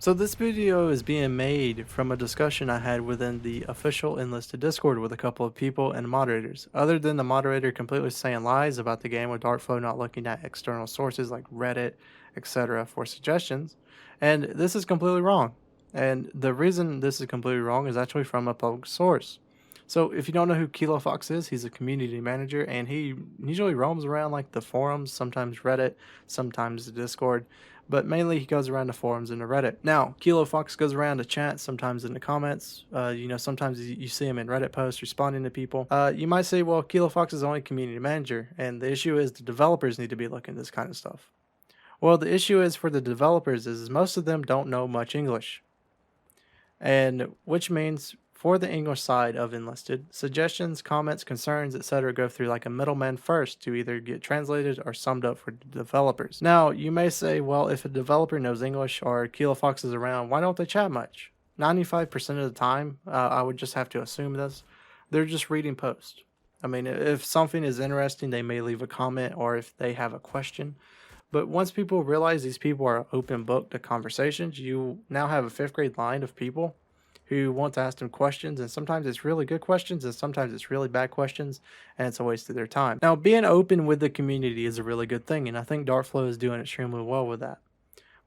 So this video is being made from a discussion I had within the official Enlisted Discord with a couple of people and moderators. Other than the moderator completely saying lies about the game with Darkflow not looking at external sources like Reddit, etc. for suggestions, and this is completely wrong. And the reason this is completely wrong is actually from a public source. So if you don't know who Kilo Fox is, he's a community manager and he usually roams around like the forums, sometimes Reddit, sometimes the Discord, but mainly he goes around the forums and the Reddit. Now, Kilo Fox goes around to chat, sometimes in the comments. Sometimes you see him in Reddit posts responding to people. You might say, well, Kilo Fox is only community manager, and the issue is the developers need to be looking at this kind of stuff. Well, the issue is for the developers is most of them don't know much English, and which means for the English side of Enlisted, suggestions, comments, concerns, etc. go through like a middleman first to either get translated or summed up for the developers. Now, you may say, well, if a developer knows English or Kilo Fox is around, why don't they chat much? 95% of the time, I would just have to assume this, they're just reading posts. I mean, if something is interesting, they may leave a comment or if they have a question. But once people realize these people are open book to conversations, you now have a fifth grade line of people who want to ask them questions, and sometimes it's really good questions and sometimes it's really bad questions, and it's a waste of their time. Now, being open with the community is a really good thing, and I think Darkflow is doing extremely well with that.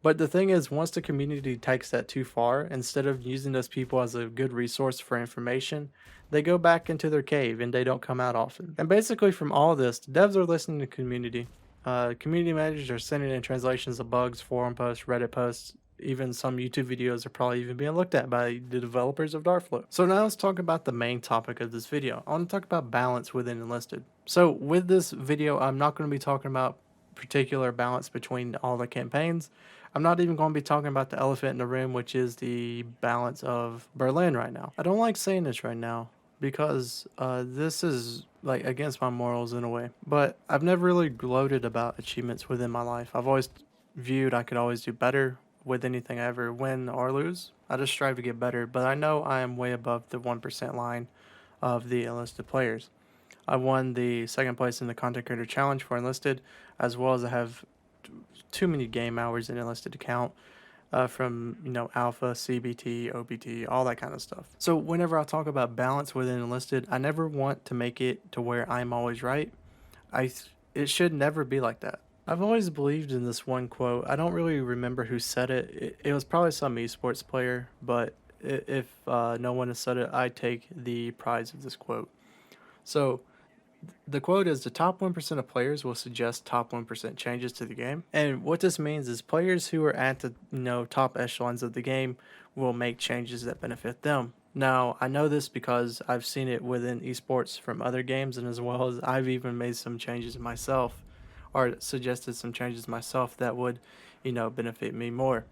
But the thing is, once the community takes that too far, instead of using those people as a good resource for information, they go back into their cave and they don't come out often. And basically from all of this, the devs are listening to community. Community managers are sending in translations of bugs, forum posts, Reddit posts, even some YouTube videos are probably even being looked at by the developers of Darkflow. So now let's talk about the main topic of this video. I want to talk about balance within Enlisted. So with this video, I'm not going to be talking about particular balance between all the campaigns. I'm not even going to be talking about the elephant in the room, which is the balance of Berlin right now. I don't like saying this right now because this is like against my morals in a way, but I've never really gloated about achievements within my life. I've always viewed I could always do better with anything I ever win or lose. I just strive to get better, but I know I am way above the 1% line of the enlisted players. I won the second place in the Content Creator Challenge for Enlisted, as well as I have too many game hours in Enlisted to count from, Alpha, CBT, OBT, all that kind of stuff. So whenever I talk about balance within Enlisted, I never want to make it to where I'm always right. It should never be like that. I've always believed in this one quote. I don't really remember who said it. It was probably some esports player, but if no one has said it, I take the prize of this quote. So the quote is the top 1% of players will suggest top 1% changes to the game. And what this means is players who are at the top echelons of the game will make changes that benefit them. Now, I know this because I've seen it within esports from other games, and as well as I've even made some changes myself or suggested some changes myself that would, benefit me more.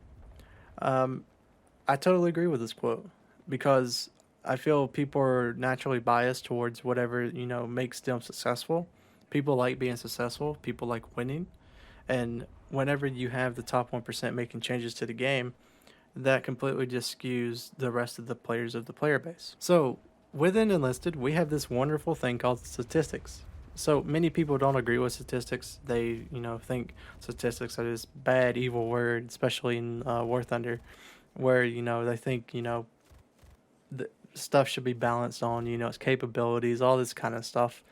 I totally agree with this quote because I feel people are naturally biased towards whatever, makes them successful. People like being successful, people like winning. And whenever you have the top 1% making changes to the game, that completely just skews the rest of the players of the player base. So within Enlisted, we have this wonderful thing called statistics. So many people don't agree with statistics. They, think statistics are this bad, evil word, especially in War Thunder, where, they think, the stuff should be balanced on, its capabilities, all this kind of stuff.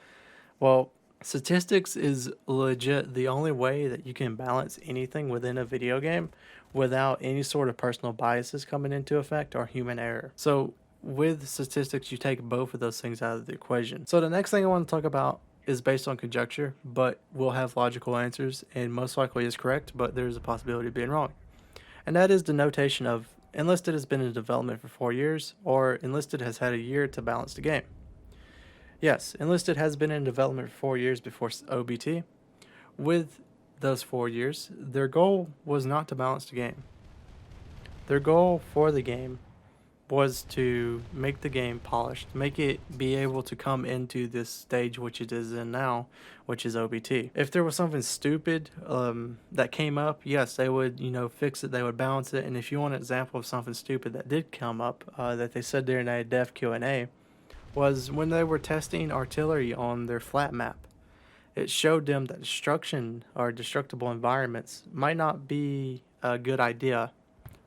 Well, statistics is legit the only way that you can balance anything within a video game without any sort of personal biases coming into effect or human error. So with statistics, you take both of those things out of the equation. So the next thing I want to talk about is based on conjecture, but will have logical answers and most likely is correct, but there's a possibility of being wrong. And that is the notation of Enlisted has been in development for 4 years, or Enlisted has had a year to balance the game. Yes, Enlisted has been in development for 4 years before OBT. With those 4 years, their goal was not to balance the game. Their goal for the game was to make the game polished, make it be able to come into this stage which it is in now, which is OBT. If there was something stupid that came up, yes, they would, fix it, they would balance it. And if you want an example of something stupid that did come up that they said during a dev Q&A, was when they were testing artillery on their flat map. It showed them that destruction or destructible environments might not be a good idea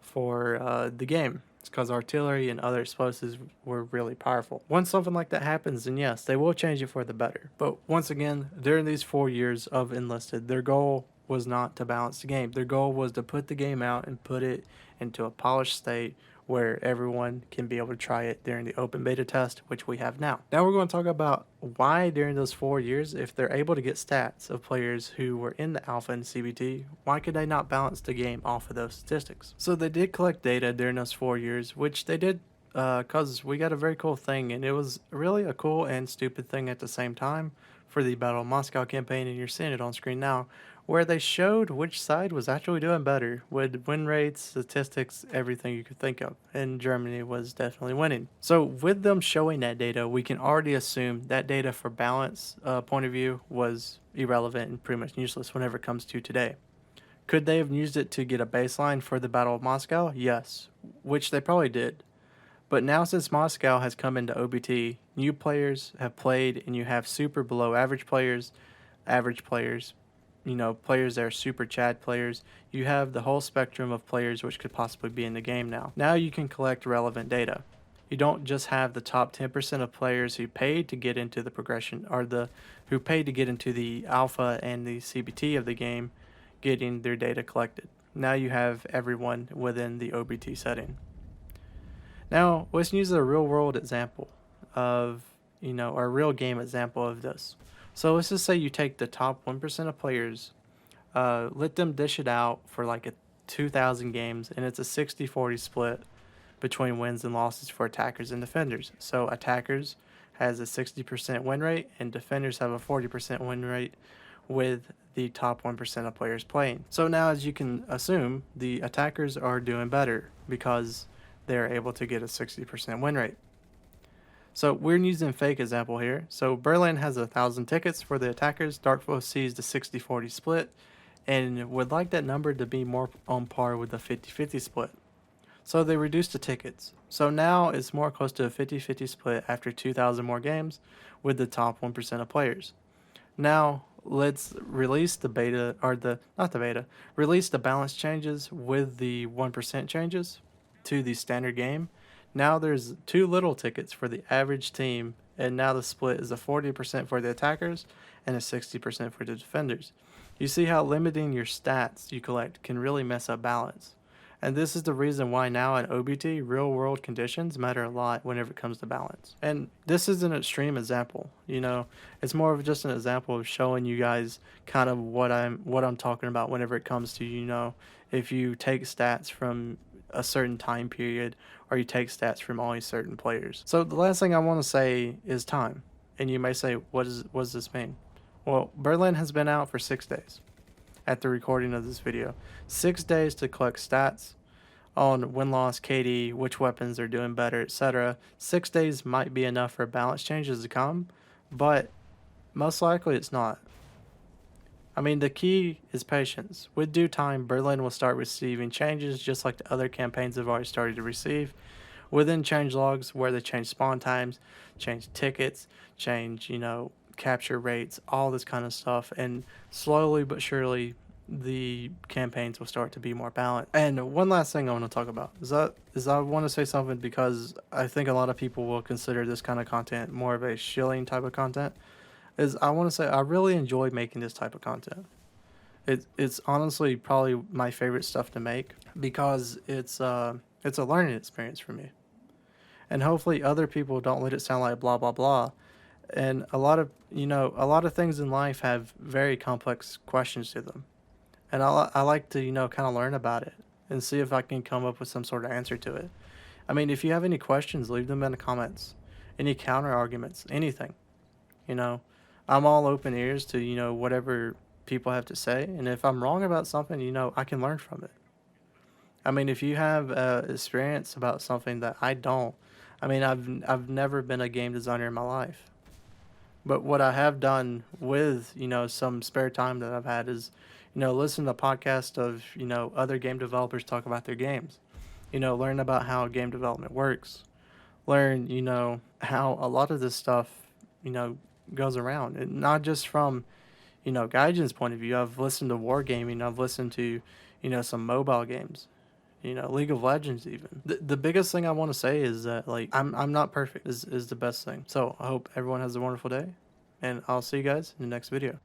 for the game. It's because artillery and other explosives were really powerful. Once something like that happens, then yes, they will change it for the better. But once again, during these 4 years of Enlisted, their goal was not to balance the game. Their goal was to put the game out and put it into a polished state where everyone can be able to try it during the open beta test, which we have now. Now we're going to talk about why during those 4 years, if they're able to get stats of players who were in the alpha and CBT, why could they not balance the game off of those statistics? So they did collect data during those 4 years, which they did because we got a very cool thing, and it was really a cool and stupid thing at the same time for the Battle of Moscow campaign, and you're seeing it on screen now, where they showed which side was actually doing better with win rates, statistics, everything you could think of. And Germany was definitely winning. So with them showing that data, we can already assume that data for balance point of view was irrelevant and pretty much useless whenever it comes to today. Could they have used it to get a baseline for the Battle of Moscow? Yes, which they probably did. But now, since Moscow has come into OBT, new players have played, and you have super below average players, players that are super Chad players. You have the whole spectrum of players which could possibly be in the game now. Now you can collect relevant data. You don't just have the top 10% of players who paid to get into the progression, or who paid to get into the alpha and the CBT of the game getting their data collected. Now you have everyone within the OBT setting. Now, let's use a real world example of, or a real game example of this. So let's just say you take the top 1% of players, let them dish it out for like 2,000 games, and it's a 60-40 split between wins and losses for attackers and defenders. So attackers has a 60% win rate, and defenders have a 40% win rate with the top 1% of players playing. So now, as you can assume, the attackers are doing better because they're able to get a 60% win rate. So we're using fake example here. So Berlin has 1,000 tickets for the attackers. Darkflow sees the 60-40 split and would like that number to be more on par with the 50-50 split. So they reduced the tickets. So now it's more close to a 50-50 split after 2,000 more games with the top 1% of players. Now let's release the beta, or release the balance changes with the 1% changes to the standard game. Now there's too little tickets for the average team, and now the split is a 40% for the attackers and a 60% for the defenders. You see how limiting your stats you collect can really mess up balance. And this is the reason why now in OBT, real world conditions matter a lot whenever it comes to balance. And this is an extreme example, it's more of just an example of showing you guys kind of what I'm talking about whenever it comes to, if you take stats from a certain time period, or you take stats from only certain players. So the last thing I want to say is time. And you may say, what does this mean? Well, Berlin has been out for 6 days at the recording of this video. 6 days to collect stats on win-loss, KD, which weapons are doing better, etc. 6 days might be enough for balance changes to come, but most likely it's not. I mean, the key is patience. With due time, Berlin will start receiving changes just like the other campaigns have already started to receive. Within change logs, where they change spawn times, change tickets, change, capture rates, all this kind of stuff. And slowly but surely, the campaigns will start to be more balanced. And one last thing I want to talk about is I want to say something, because I think a lot of people will consider this kind of content more of a shilling type of content. I want to say I really enjoy making this type of content. It's honestly probably my favorite stuff to make, because it's a learning experience for me. And hopefully other people don't let it sound like blah blah blah. And a lot of things in life have very complex questions to them. And I like to, kind of learn about it and see if I can come up with some sort of answer to it. I mean, if you have any questions, leave them in the comments. Any counter arguments, anything. I'm all open ears to, whatever people have to say. And if I'm wrong about something, I can learn from it. I mean, if you have experience about something that I don't, I mean, I've never been a game designer in my life. But what I have done with, some spare time that I've had is, listen to podcasts of, other game developers talk about their games. Learn about how game development works. Learn, how a lot of this stuff, goes around. And not just from, Gaijin's point of view. I've listened to wargaming. I've listened to, some mobile games. League of Legends even. The biggest thing I want to say is that like I'm not perfect is the best thing. So I hope everyone has a wonderful day, and I'll see you guys in the next video.